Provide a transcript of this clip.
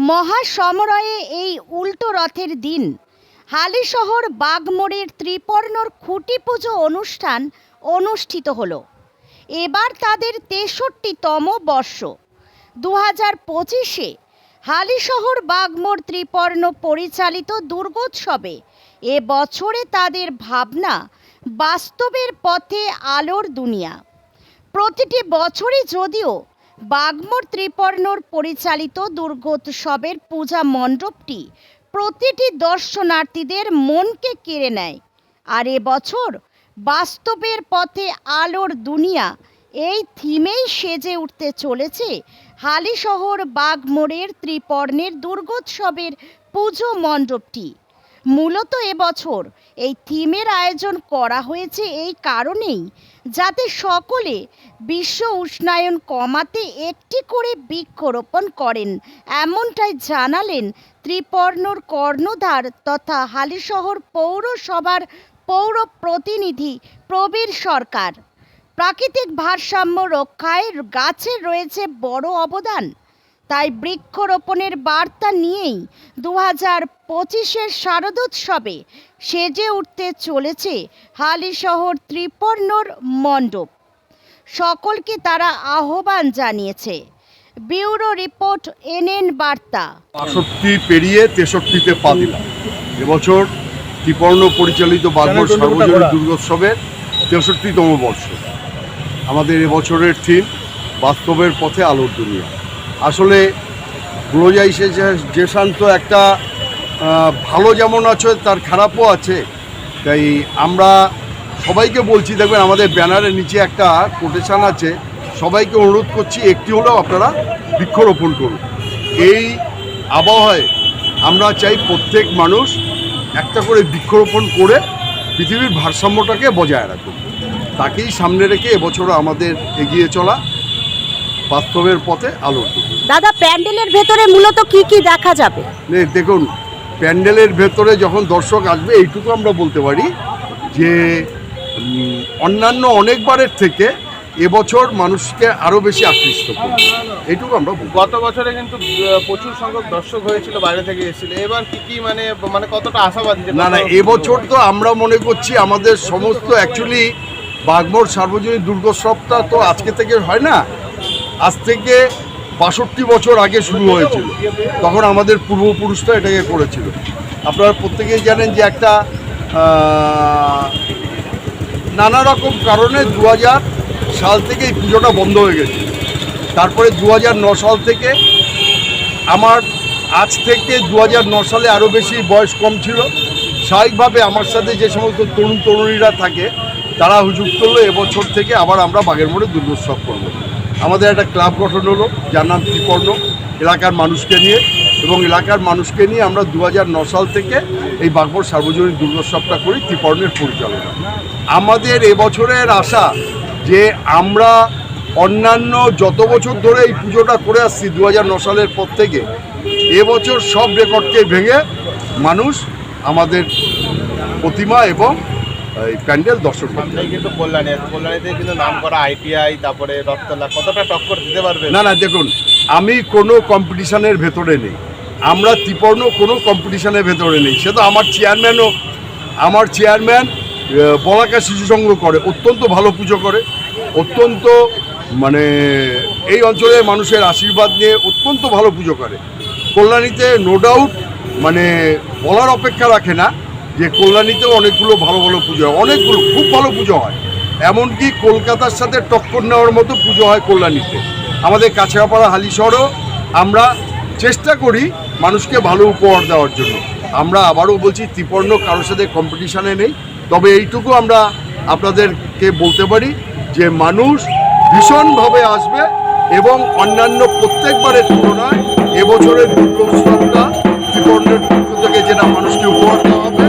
মহাসমরয়ে এই উল্টো রথের দিন হালিশহর বাগমোড়ের ত্রিপর্ণর খুঁটি পুজো অনুষ্ঠান অনুষ্ঠিত হলো। এবার তাদের ৬৩তম বর্ষ। ২০২৫-এ হালিশহর বাগমোড় ত্রিপর্ণ পরিচালিত দুর্গোৎসবে এ বছরে তাদের ভাবনা বাস্তবের পথে আলোর দুনিয়া। প্রতিটি বছরই যদিও বাগমোড় ত্রিপর্ণর পরিচালিত দুর্গোৎসবের পূজা মণ্ডপটি প্রতিটি দর্শনার্থীদের মনকে কেড়ে নেয়, আর এবছর বাস্তবের পথে আলোর দুনিয়া এই থিমেই সেজে উঠতে চলেছে হালিশহর বাগমোড়ের ত্রিপর্ণের দুর্গোৎসবের পুজো মণ্ডপটি। মূলত এবছর এই থিমের আয়োজন করা হয়েছে এই কারণেই, যাতে সকলে বিশ্ব উষ্ণায়ন কমাতে একটি করে বৃক্ষরোপণ করেন, এমনটাই জানালেন ত্রিপর্ণর কর্ণধার তথা হালিশহর পৌরসভার পৌর প্রতিনিধি প্রবীর সরকার। প্রাকৃতিক ভারসাম্য রক্ষায় গাছের রয়েছে বড় অবদান, তাই বৃক্ষরোপণের বার্তা নিয়েই ২০২৫-এর শারদোৎসবে সেজে উঠতে চলেছে হালিশহর ত্রিপর্ণর মণ্ডপ। সকলকে তারা আহ্বান জানিয়েছে। ব্যুরো রিপোর্ট, NN বার্তা। ৬৫ পেরিয়ে ৬৩-তে পা দিলাম। এবছর ত্রিপর্ণ পরিচালিত বাগমোড় সার্বজনীন দুর্গোৎসবের ৬৩তম বর্ষ। আমাদের এবছরের থিম বাস্তবের পথে আলোর দুনিয়া। আসলে গ্লোবালাইজেশন তো একটা ভালো যেমন আছে তার খারাপও আছে, তাই আমরা সবাইকে বলছি, দেখবেন আমাদের ব্যানারের নিচে একটা কোটেশন আছে, সবাইকে অনুরোধ করছি একটি হলেও আপনারা বৃক্ষরোপণ করুন। এই আবহাওয়ায় আমরা চাই প্রত্যেক মানুষ একটা করে বৃক্ষরোপণ করে পৃথিবীর ভারসাম্যটাকে বজায় রাখুন। তাকেই সামনে রেখে এবছরও আমাদের এগিয়ে চলা বাস্তবের পথে আলোর দুনিয়া। দাদা, প্যান্ডেলের ভেতরে মূলত কি কি দেখা যাবে? দেখুন, প্যান্ডেলের ভেতরে যখন দর্শক আসবে এইটুকু আমরা বলতে পারি যে অন্যান্য অনেকবারের থেকে এবছর মানুষকে আরও বেশি আকৃষ্ট করবে, এইটুকু আমরা। গত বছরে কিন্তু প্রচুর সংখ্যক দর্শক হয়েছিল, বাইরে থেকে এসেছিল। এবার কি মানে কতটা আশাবাদী? না, এবছর তো আমরা মনে করছি আমাদের সমস্ত অ্যাকচুয়ালি বাগমোড় সার্বজনীন দুর্গোৎসবটা তো আজকে থেকে হয় না, আজ থেকে ৬২ বছর আগে শুরু হয়েছিল। তখন আমাদের পূর্বপুরুষরা এটাকে করেছিল। আপনারা প্রত্যেকেই জানেন যে একটা নানা রকম কারণে ২০০০ সাল থেকে এই পুজোটা বন্ধ হয়ে গেছে। তারপরে ২০০৯ সাল থেকে আমার আজ থেকে ২০০৯ সালে আরও বেশি বয়স কম ছিল। স্বাভাবিকভাবে আমার সাথে যে সমস্ত তরুণ তরুণীরা থাকে তারা হুজুগ করলো এবছর থেকে আবার আমরা বাগের মোড়ে দুর্গোৎসব করব। আমাদের একটা ক্লাব গঠন হলো যার নাম ত্রিপর্ণ, এলাকার মানুষকে নিয়ে, এবং এলাকার মানুষকে নিয়ে আমরা ২০০৯ সাল থেকে এই বাগমোড় সার্বজনীন দুর্গোৎসবটা করি ত্রিপর্ণের পরিচালনা। আমাদের এবছরের আশা যে আমরা অন্যান্য যত বছর ধরে এই পুজোটা করে আসছি ২০০৯ সালের পর থেকে, এবছর সব রেকর্ডকে ভেঙে মানুষ আমাদের প্রতিমা এবং এই প্যান্ডেল দর্শন করতে। কিন্তু কল্যাণীতে কিন্তু নাম করা ITI, তারপরে রথতলা, কতটা টক্কর দিতে পারবে? না, দেখুন, আমি কোনো কম্পিটিশনের ভেতরে নেই, আমরা ত্রিপর্ণ কোনো কম্পিটিশনের ভেতরে নেই। সে তো আমার চেয়ারম্যান বলাকা শিশু সংঘ করে, অত্যন্ত ভালো পুজো করে, অত্যন্ত মানে এই অঞ্চলের মানুষের আশীর্বাদ নিয়ে অত্যন্ত ভালো পুজো করে। কল্যাণীতে নো ডাউট মানে বলার অপেক্ষা রাখে না যে কল্যাণীতেও অনেকগুলো ভালো ভালো পুজো হয়, অনেকগুলো খুব ভালো পুজো হয়। এমনকি কলকাতার সাথে টক্কর নেওয়ার মতো পুজো হয় কল্যাণীতে। আমাদের কাছড়াপাড়া হালিশহরও আমরা চেষ্টা করি মানুষকে ভালো উপহার দেওয়ার জন্য। আমরা আবারও বলছি, ত্রিপর্ণ কারোর সাথে কম্পিটিশানে নেই, তবে এইটুকু আমরা আপনাদেরকে বলতে পারি যে মানুষ ভীষণভাবে আসবে এবং অন্যান্য প্রত্যেকবারের তুলনায় এবছরের দুর্গোৎসবটা ত্রিপর্ণের পক্ষ থেকে যেটা মানুষকে উপহার দেওয়া হবে